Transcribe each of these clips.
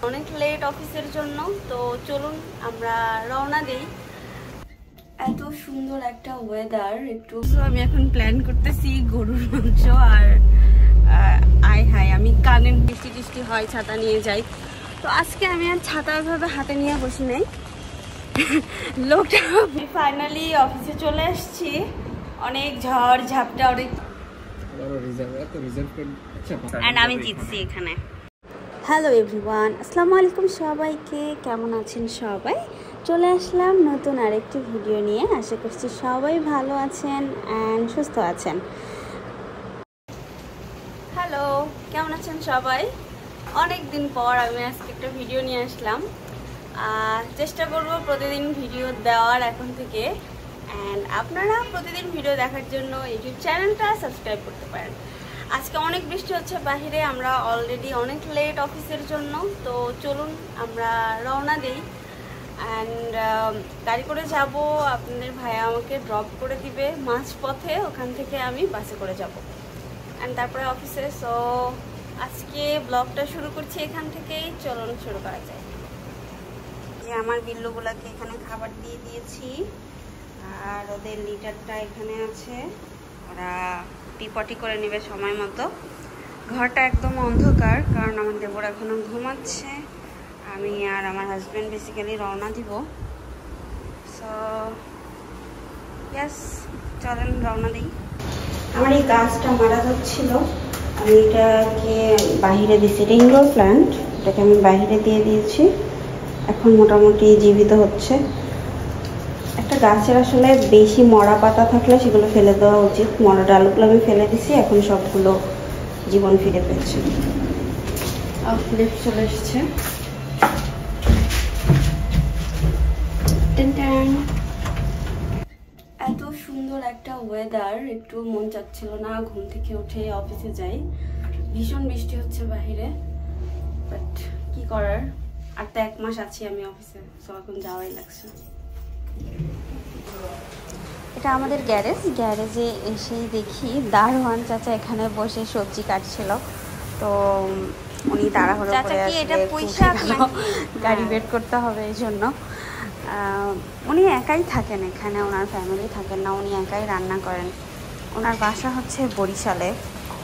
অনেক লেট অফিসের জন্য, তো চলুন আমরা রওনা দেই। এত সুন্দর একটা ওয়েদার, একটু আমি এখন প্ল্যান করতেছি গরুর মাংস আর আয় হায় আমি কানে বৃষ্টি টিষ্টি হয় ছাতা নিয়ে যাই, তো আজকে আমি আর ছাতা ভাবে হাতে নিয়ে বসি নাই। লোকটা ফাইনালি অফিসে চলে আসছি, অনেক ঝড় ঝাপটা, অনেক আমি জিতছি এখানে। হ্যালো এভরিওয়ান, আসসালামু আলাইকুম সবাইকে, কেমন আছেন সবাই? চলে আসলাম নতুন আরেকটি ভিডিও নিয়ে। আশা করছি সবাই ভালো আছেন অ্যান্ড সুস্থ আছেন। হ্যালো, কেমন আছেন সবাই? অনেক দিন পর আমি আজকে একটা ভিডিও নিয়ে আসলাম। চেষ্টা করব প্রতিদিন ভিডিও দেওয়ার এখন থেকে, অ্যান্ড আপনারা প্রতিদিন ভিডিও দেখার জন্য ইউটিউব চ্যানেলটা সাবস্ক্রাইব করতে পারেন। আজকে অনেক বৃষ্টি হচ্ছে বাহিরে, আমরা অলরেডি অনেক লেট অফিসের জন্য, তো চলুন আমরা রওনা দিই। অ্যান্ড গাড়ি করে যাব, আপনাদের ভাইয়া আমাকে ড্রপ করে দিবে মাঝপথে, ওখান থেকে আমি বাসে করে যাব অ্যান্ড তারপরে অফিসে। সো আজকে ব্লগটা শুরু করছি এখান থেকেই, চলুন শুরু করা যায়। যে আমার বিল্লুগুলাকে এখানে খাবার দিয়ে দিয়েছি আর ওদের লিটারটা এখানে আছে, ওরা টিপটি করে নেবে সময় মতো। ঘরটা একদম অন্ধকার কারণ আমার দেবর এখনো ঘুমাচ্ছে, আমি আর আমার হাজব্যান্ড বেসিক্যালি রওনা দিব। সো ইয়েস, চলেন রওনা দিই। আমার এই গাছটা মারা যাচ্ছিল, আমি এটাকে বাহিরে দিয়েছি, ইনডোর প্ল্যান্ট, এটাকে আমি বাহিরে দিয়ে দিয়েছি, এখন মোটামুটি জীবিত হচ্ছে। একটা গাছের আসলে বেশি মরা পাতা থাকলে সেগুলো ফেলে দেওয়া উচিত, মরা ডালগুলো আমি ফেলে দিছি, এখন সবগুলো জীবন ফিরে পেয়েছে। লিফট চলে এসছে। এত সুন্দর একটা ওয়েদার, একটু মন চাচ্ছিল না ঘুম থেকে উঠে অফিসে যাই। ভীষণ বৃষ্টি হচ্ছে বাহিরে, বাট কি করার, আর তো 1 মাস আছি আমি অফিসে, সো এখন যাওয়াই লাগছে। এটা আমাদের গ্যারেজে এসেই দেখি দারোয়ান চাচা এখানে বসে সবজি কাটছিল, তো উনি তাড়াহুড়ো করে গাড়ি বের করতে হবে এই জন্য। উনি একাই থাকেন এখানে, ওনার ফ্যামিলি থাকেন না, উনি একাই রান্না করেন। ওনার বাসা হচ্ছে বরিশালে,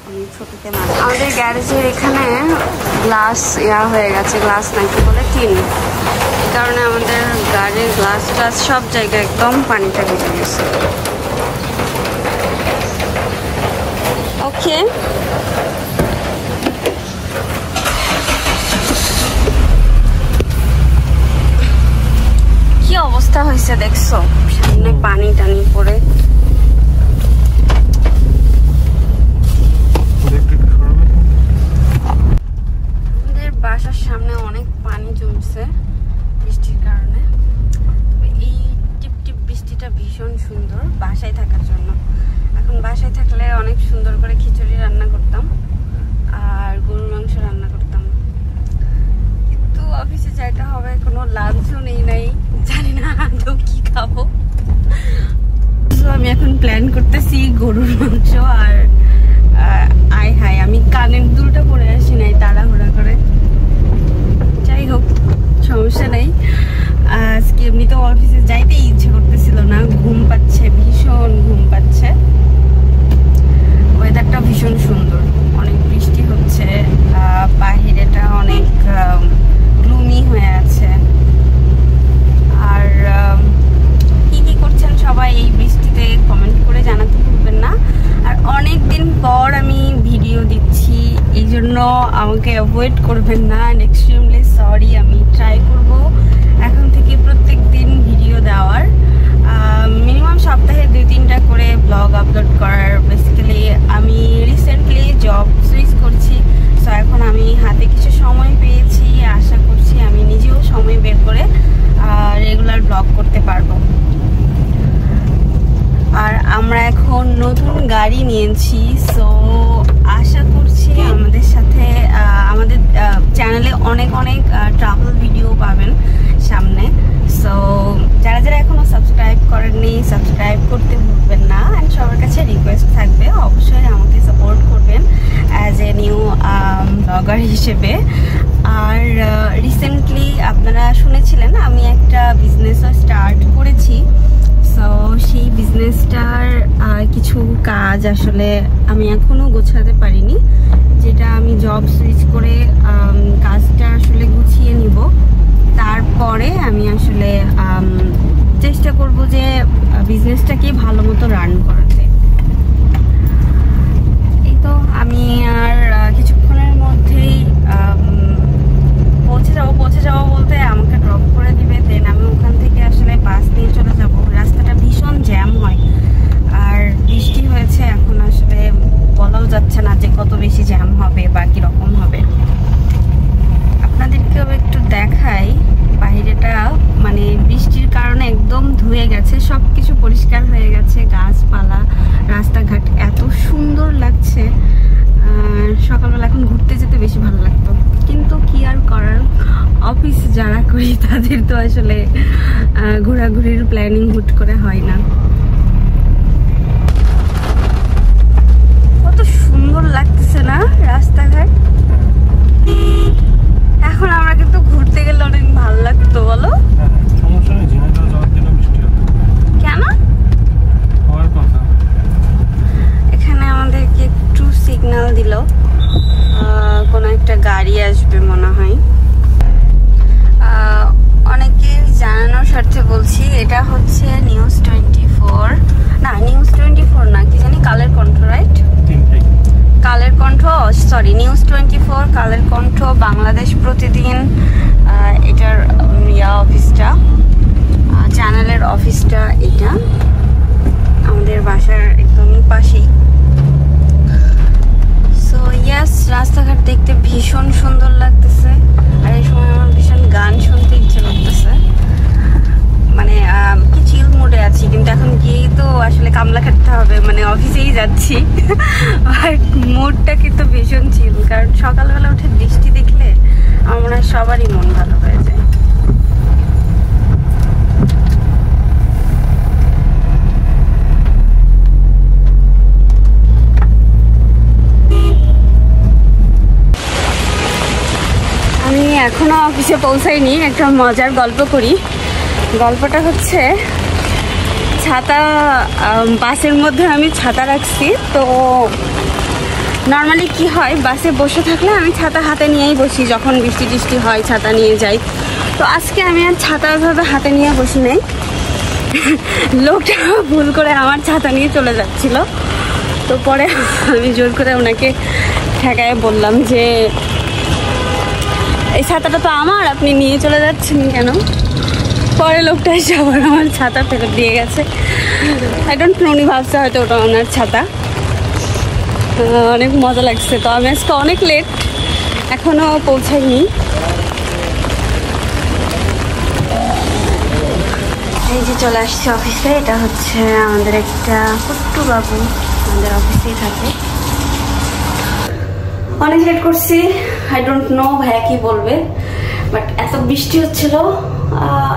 উনি ছুটিতে মাঝে। আমাদের গ্যারেজের এখানে গ্লাস হয়ে গেছে, গ্লাস নাকি বলে টিন, এই কারণে আমাদের গাড়ির গ্লাস টাস সব জায়গায় একদম পানিটা ভিজে গেছে। ওকে, কি অবস্থা হয়েছে দেখছো, সামনে পানি টানি পড়ে। আমাদের বাসার সামনে অনেক পানি জমছে বৃষ্টির কারণে। এই টিপ টিপ বৃষ্টিটা ভীষণ সুন্দর বাসায় থাকার জন্য। এখন বাসায় থাকলে অনেক সুন্দর করে খিচুড়ি রান্না করতাম আর গরুর মাংস রান্না করতাম, কিন্তু অফিসে যাইতে হবে, কোনো লাঞ্চও নাই, জানি না আদৌ কি খাবো। তো আমি এখন প্ল্যান করতেছি গরুর মাংস আর আয় হায় আমি কানের দুলটা পরে আসি নাই তাড়াহুড়া করে। যাই হোক, সমস্যা নেই। আজকে এমনিতেও অফিসে যাইতে ইচ্ছে করতেছিল না, ঘুম পাচ্ছে, ভীষণ ঘুম পাচ্ছে। ওয়েদারটা ভীষণ সুন্দর, অনেক বৃষ্টি হচ্ছে, বাহিরেটা অনেক গ্লুমি হয়ে আছে। আর কি কি করছেন সবাই এই বৃষ্টিতে কমেন্ট করে জানাতে ভুলবেন না। আর অনেক দিন পর আমি ভিডিও দিচ্ছি, এই জন্য আমাকে অ্যাভয়েড করবেন না, এক্সট্রিমলি সরি। আমি ট্রাই করব এখন থেকে প্রত্যেক দিন ভিডিও দেওয়ার, মিনিমাম সপ্তাহে 2-3টা করে ব্লগ আপলোড করার। বেসিক্যালি আমি রিসেন্টলি জব সুইচ করছি, সো এখন আমি হাতে কিছু সময় পেয়েছি, আশা করছি আমি নিজেও সময় বের করে রেগুলার ব্লগ করতে পারবো। আর আমরা এখন নতুন গাড়ি নিয়েছি, সো আশা করছি আমাদের সাথে আমাদের চ্যানেলে অনেক ট্রাভেল ভিডিও পাবেন সামনে। সো যারা যারা এখনো সাবস্ক্রাইব করেননি, সাবস্ক্রাইব করতে ভুলবেন না। অ্যান্ড সবার কাছে রিকোয়েস্ট থাকবে অবশ্যই আমাকে সাপোর্ট করবেন অ্যাজ এ নিউ ব্লগার হিসেবে। আর রিসেন্টলি আপনারা শুনেছিলেন আমি একটা বিজনেসও স্টার্ট করেছি। সো সেই বিজনেসটার কিছু কাজ আসলে আমি এখনও গোছাতে পারিনি, যেটা আমি জব সুইচ করে কাজটা আসলে গুছিয়ে নিব। তারপরে আমি আসলে চেষ্টা করব যে বিজনেসটাকে ভালো মতো রান করাতে। এই তো আমি আর কিছুক্ষণের মধ্যেই পৌঁছে যাবো বলতে আমাকে ড্রপ করে দিবে, দেন আমি ওখান থেকে আসলে বাস নিয়ে চলে যাব। রাস্তাটা ভীষণ জ্যাম হয়, আর বৃষ্টি হয়েছে, এখন আসলে বলাও যাচ্ছে না যে কত বেশি জ্যাম হবে বা কীরকম হবে। আপনাদেরকেও একটু দেখাই বাইরেটা, মানে বৃষ্টির কারণে একদম ধুয়ে গেছে, সব কিছু পরিষ্কার হয়ে গেছে, গাছপালা, রাস্তাঘাট এত সুন্দর লাগছে। সকালবেলা এখন ঘুরতে যেতে বেশি ভালো লাগতো, কিন্তু কি আর করার, অফিস যারা করি তাদের তো আসলে ঘোরাঘুরির প্ল্যানিং হুট করে হয় না। কত সুন্দর লাগতেছে না রাস্তাঘাট। এখন আমরা কিন্তু ঘুরতে গেলে অনেক ভালো লাগতো, বলো? কেন? এখানে আমাদেরকে একটু সিগন্যাল দিল, কোনো একটা গাড়ি আসবে মনে হয়। অনেকে জানানোর স্বার্থে বলছি, এটা হচ্ছে নিউজ 24, না নিউজ 24 না, কি জানি, Kaler Kantho, right? Kaler Kantho, sorry, news 24 Kaler Kantho, Bangladesh প্রতিদিন, এটার অফিসটা, চ্যানেলের অফিসটা এটা আমাদের বাসার একদমই পাশেই। সো ইয়েস, রাস্তাঘাট দেখতে ভীষণ সুন্দর লাগতেছে, আর এই সময় আমার ভীষণ গান শুনতে ইচ্ছে করতেছে। মানে কি চিল মুডে আছি, কিন্তু এখন গিয়েই তো আসলে কামলা খাটতে হবে, মানে অফিসেই যাচ্ছি। আর মুডটা কিন্তু ভীষণ চিল, কারণ সকালবেলা উঠে বৃষ্টি দেখলে আমার মনে হয় সবারই মন ভালো হয়ে যায়। আমি এখনো অফিসে পৌঁছাইনি, একটা মজার গল্প করি। গল্পটা হচ্ছে, ছাতা বাসের মধ্যে আমি ছাতা রাখছি। তো নর্মালি কি হয়, বাসে বসে থাকলে আমি ছাতা হাতে নিয়েই বসি, যখন বৃষ্টি টিষ্টি হয় ছাতা নিয়ে যাই। তো আজকে আমি আর ছাতা ওইভাবে হাতে নিয়ে বসি নাই, লোকটা ভুল করে আমার ছাতা নিয়ে চলে যাচ্ছিল। তো পরে আমি জোর করে ওনাকে ঠেকায় বললাম যে এই ছাতাটা তো আমার, আপনি নিয়ে চলে যাচ্ছেন কেন? পরে লোকটা এসে আবার আমার ছাতা ফেরত দিয়ে গেছে। আই ডোন্ট নো, উনি ভাবছে হয়তো ওটা ওনার ছাতা। অনেক মজা লাগছে। তো আমি আজকে অনেক লেট, এখনও পৌঁছাইনি। এই যে চলে আসছে অফিসে, এটা হচ্ছে আমাদের একটা কুট্টু বাবু, আমাদের অফিসেই থাকে। অনেক লেট করছি, আই ডোন্ট নো ভাইয়া কি বলবে, বাট এত বৃষ্টি হচ্ছিল,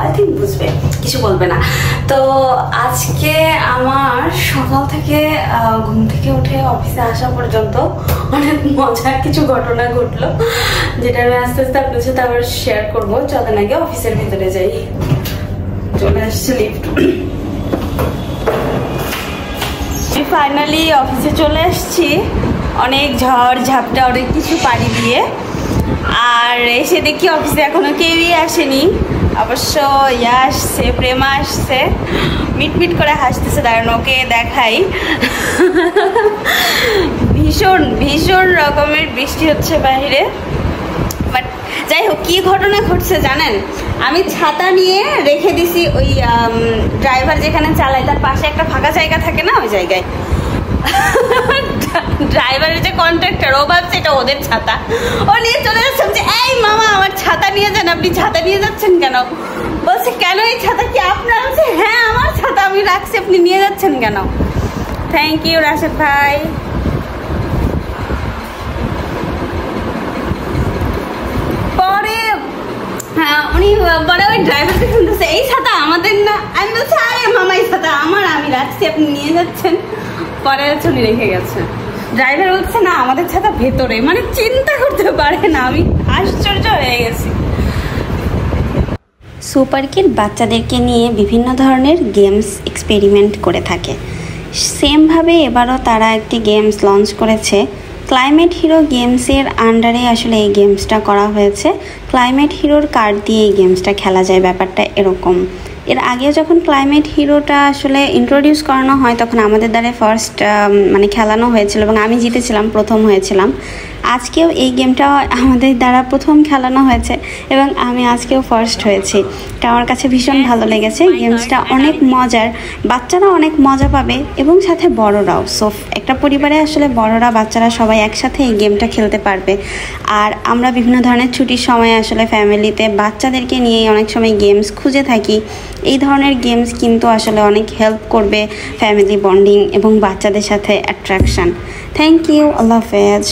আই থিঙ্ক বুঝবে, কিছু বলবে না। তো আজকে আমার সকাল থেকে ঘুম থেকে উঠে অফিসে আসা পর্যন্ত অনেক মজার কিছু ঘটনা ঘটলো, যেটা আমি আস্তে আস্তে আপনার সাথে আবার শেয়ার করবো। চলেন আগে অফিসের ভিতরে যাই। চলে আসছে লিফট। ফাইনালি অফিসে চলে আসছি, অনেক ঝড় ঝাপটা অনেক কিছু পাড়ি দিয়ে। আর এসে দেখি অফিসে এখনো কেউই আসেনি। অবশ্য ইয়া আসছে, প্রেমা আসছে, মিটমিট করে হাসতেছে, দাঁড়ানো ওকে দেখাই। ভীষণ ভীষণ রকমের বৃষ্টি হচ্ছে বাইরে। বাট যাই হোক, কী ঘটনা ঘটছে জানেন, আমি ছাতা নিয়ে রেখে দিছি ওই ড্রাইভার যেখানে চালায় তার পাশে একটা ফাঁকা জায়গা থাকে না, ওই জায়গায়। ড্রাইভারের যে কন্ট্রাক্টর, ও ভাবছে এটা ওদের ছাতা, ও নিয়ে চলে যাচ্ছে। যে এই মামা, আমার ছাতা নিয়ে যান। আপনি ছাতা নিয়ে যাচ্ছেন কেন? বলছে কেন, এই ছাতা কি আপনার? বলছে হ্যাঁ আমার ছাতা, আমি রাখছি, আপনি নিয়ে যাচ্ছেন কেন? থ্যাংক ইউ রাশেদ ভাই। পরে হ্যাঁ উনি বড় ওই ড্রাইভারকে শুনতেছে এই ছাতা আমাদের না। আমি বলছি আরে মামা এই ছাতা আমার, আমি রাখছি, আপনি নিয়ে যাচ্ছেন। পরে চলে রেখে গেছে। ড্রাইভার বলছে না আমাদের ছাতা ভেতরে, মানে চিন্তা করতে পারে না। আমি আশ্চর্য হয়ে সুপার কিড বাচ্চাদেরকে নিয়ে বিভিন্ন ধরনের গেমস এক্সপেরিমেন্ট করে থাকে। সেমভাবে এবারও তারা একটি গেমস লঞ্চ করেছে। ক্লাইমেট হিরো গেমসের আন্ডারে আসলে এই গেমসটা করা হয়েছে। ক্লাইমেট হিরোর কার্ড দিয়ে এই গেমসটা খেলা যায়, ব্যাপারটা এরকম। এর আগে যখন ক্লাইমেট হিরোটা আসলে ইন্ট্রোডিউস করানো হয় তখন আমাদের দ্বারা ফার্স্ট খেলানো হয়েছিল এবং আমি জিতেছিলাম, প্রথম হয়েছিলাম। আজকেও এই গেমটা আমাদের দ্বারা প্রথম খেলানো হয়েছে এবং আমি আজকেও ফার্স্ট হয়েছি। এটা আমার কাছে ভীষণ ভালো লেগেছে। গেমসটা অনেক মজার, বাচ্চারা অনেক মজা পাবে এবং সাথে বড়রাও। সো একটা পরিবারে আসলে বড়রা বাচ্চারা সবাই একসাথে এই গেমটা খেলতে পারবে। আর আমরা বিভিন্ন ধরনের ছুটির সময় আসলে ফ্যামিলিতে বাচ্চাদেরকে নিয়ে অনেক সময় গেমস খুঁজে থাকি। এই ধরনের গেমস কিন্তু আসলে অনেক হেল্প করবে ফ্যামিলি বন্ডিং এবং বাচ্চাদের সাথে অ্যাট্রাকশন। থ্যাংক ইউ, আল্লাহ হাফেজ।